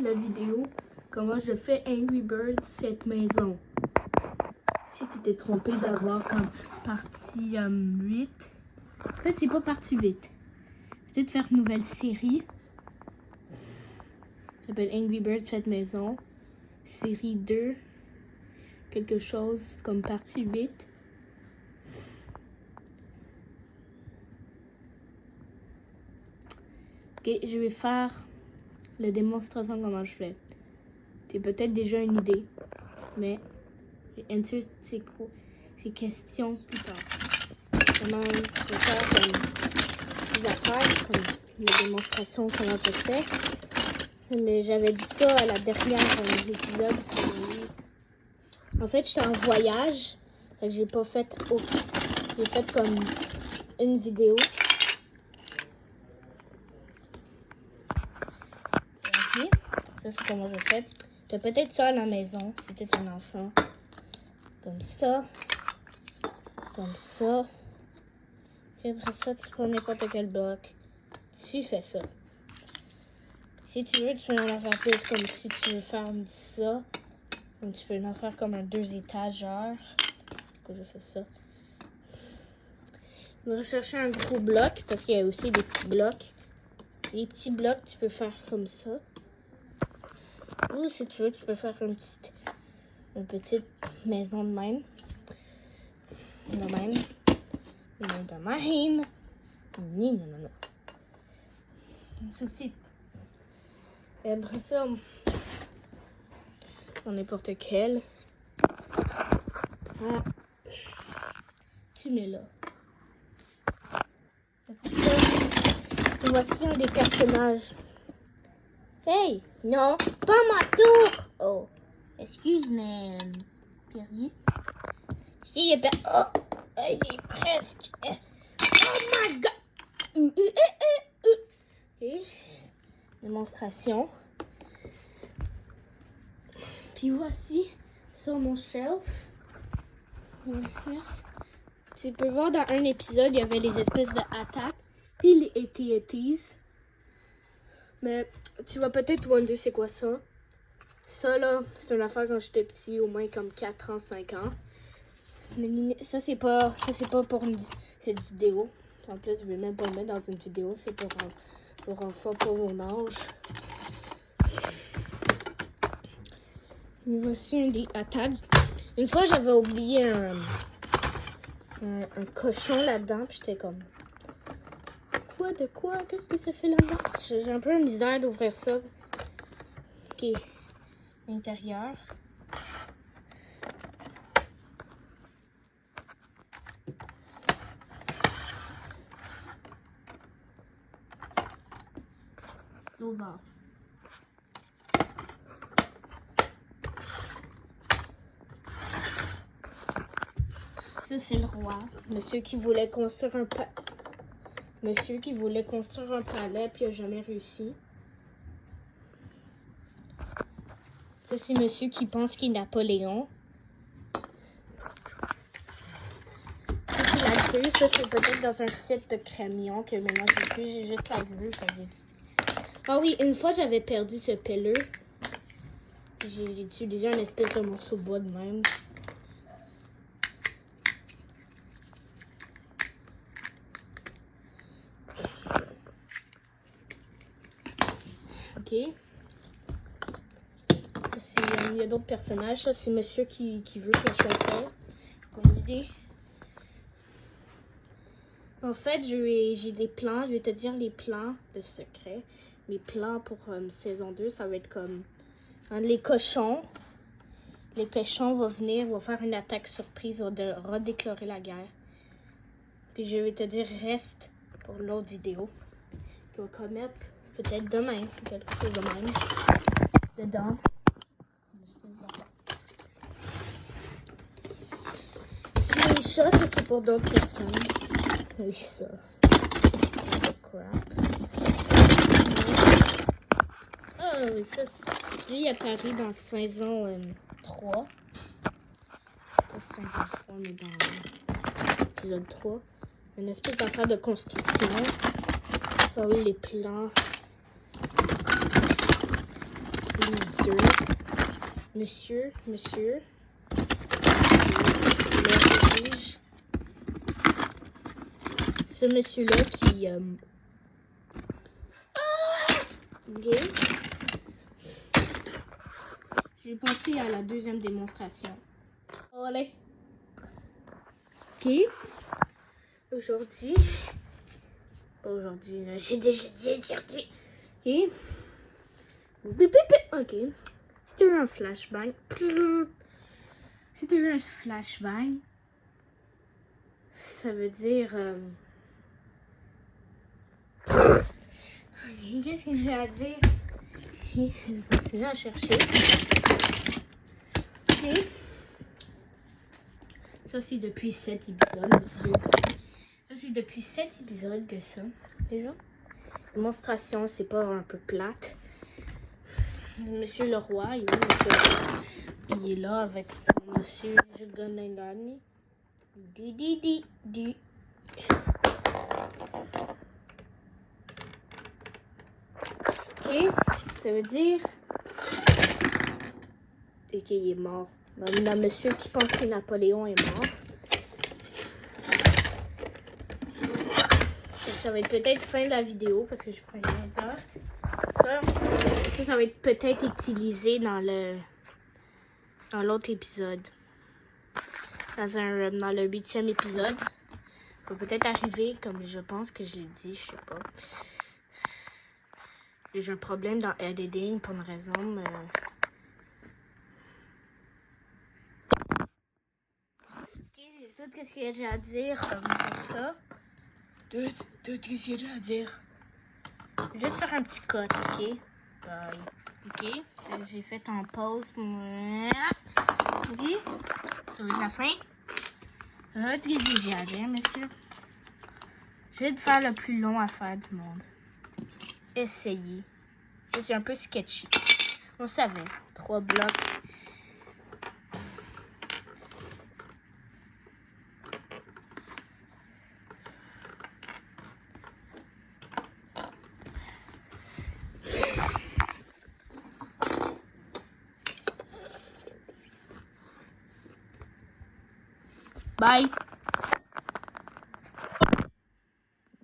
la vidéo comment je fais Angry Birds faite maison. Si tu t'es trompé d'avoir comme partie 8, en fait c'est pas partie 8. Peut-être faire une nouvelle série. Ça s'appelle Angry Birds faite maison. Série 2. Quelque chose comme partie 8. Ok, je vais faire la démonstration comment je fais. Tu as peut-être déjà une idée, mais answer ces questions plus tard. Comment je vais faire comme des affaires, comme la démonstration comment je fais. Mais j'avais dit ça à la dernière épisode sur le livre. En fait, j'étais en voyage, fait que j'ai pas fait j'ai fait comme une vidéo. Ok, ça c'est comment je fais. Tu as peut-être ça à la maison, si tu es un enfant. Comme ça. Comme ça. Puis après ça, tu prends n'importe quel bloc. Tu fais ça. Si tu veux, tu peux en faire plus comme si tu veux faire ça. Comme tu peux en faire comme un 2 étageurs. Que je fais ça. On va chercher un gros bloc parce qu'il y a aussi des petits blocs. Les petits blocs, tu peux faire comme ça. Ou si tu veux, tu peux faire une petite maison de même. De même. De même. Non. Souci. Et après ça, dans n'importe quel, prends, tu mets là. Après ça, voici un des personnages. Hey, non, pas ma tour. Oh, excuse, mais perdu. Si, oh, j'ai presque. Oh my god. Ok, démonstration. Puis voici sur mon shelf. Merci. Tu peux voir dans un épisode, il y avait les espèces d'attaques, puis les AT&Ts. Mais tu vas peut-être wonder c'est quoi ça. Ça là, c'est une affaire quand j'étais petit, au moins comme 4 ans, 5 ans. Ça c'est pas pour cette vidéo. En plus, je vais même pas le mettre dans une vidéo, c'est pour enfants pour mon âge. Et voici un des attaques. Une fois, j'avais oublié un cochon là-dedans, puis j'étais comme... Quoi? De quoi? Qu'est-ce que ça fait là-dedans? J'ai un peu de misère d'ouvrir ça. Ok. L'intérieur. Au bord. Ça, c'est le roi. Monsieur qui voulait construire un palais, puis il n'a jamais réussi. Ça, c'est monsieur qui pense qu'il est Napoléon. Ça, c'est la grue. Ça, c'est peut-être dans un site de Crémion que maintenant j'ai plus. J'ai juste la grue. Ah oui, une fois, j'avais perdu ce pelleux. J'ai utilisé un espèce de morceau de bois de même. Ok. Il y a d'autres personnages. Ça, c'est monsieur qui veut que je fasse. Comme idée. En fait, j'ai des plans. Je vais te dire les plans de secret. Mes plans pour saison 2, ça va être comme les cochons. Les cochons vont venir, vont faire une attaque surprise, vont redéclarer la guerre. Puis je vais te dire reste pour l'autre vidéo. Qui va connaître peut-être demain, quelque chose de même. Dedans. Si les chats, c'est pour d'autres personnes. Oui, ça. Crap. Oh, oui, ça, lui, il apparaît dans saison 3. Pas saison 3, mais dans l'épisode 3. Une espèce d'affaire de construction. Ah oui, les plans. Monsieur. Le rédige. Ce monsieur-là qui... Ok. Je vais passer à la deuxième démonstration. Allez. Ok. Aujourd'hui... Pas aujourd'hui, j'ai déjà dit aujourd'hui. Ok. Ok. Si tu as eu un flashbang... Si tu as eu un flashbang... Ça veut dire... Qu'est-ce que j'ai à dire? Je vais continuer à chercher. Ok. Ça, c'est depuis 7 épisodes, monsieur. Ça, c'est depuis 7 épisodes que ça, déjà. Démonstration, c'est pas un peu plate. Monsieur Leroy, il est là, monsieur Leroy. Il est là avec son monsieur Gunagani. Ok, ça veut dire qu'il est mort. Il y a monsieur qui pense que Napoléon est mort. Ça va être peut-être fin de la vidéo parce que je pourrais rien dire. Ça va être peut-être utilisé dans l'autre épisode. Dans le 8e épisode. Ça va peut-être arriver, comme je pense que je l'ai dit, je sais pas. J'ai un problème dans editing pour une raison, mais... Ok, j'ai tout ce qu'il y a déjà à dire pour ça. Tout ce qu'il y a déjà à dire. Je vais juste faire un petit cut, ok? Bye. Ok, j'ai fait en pause. Ok, ça va être la fin. Tout ce que j'ai à dire, monsieur. Je vais te faire le plus long à faire du monde. Essayez. C'est un peu sketchy. On savait. 3 blocs. Bye.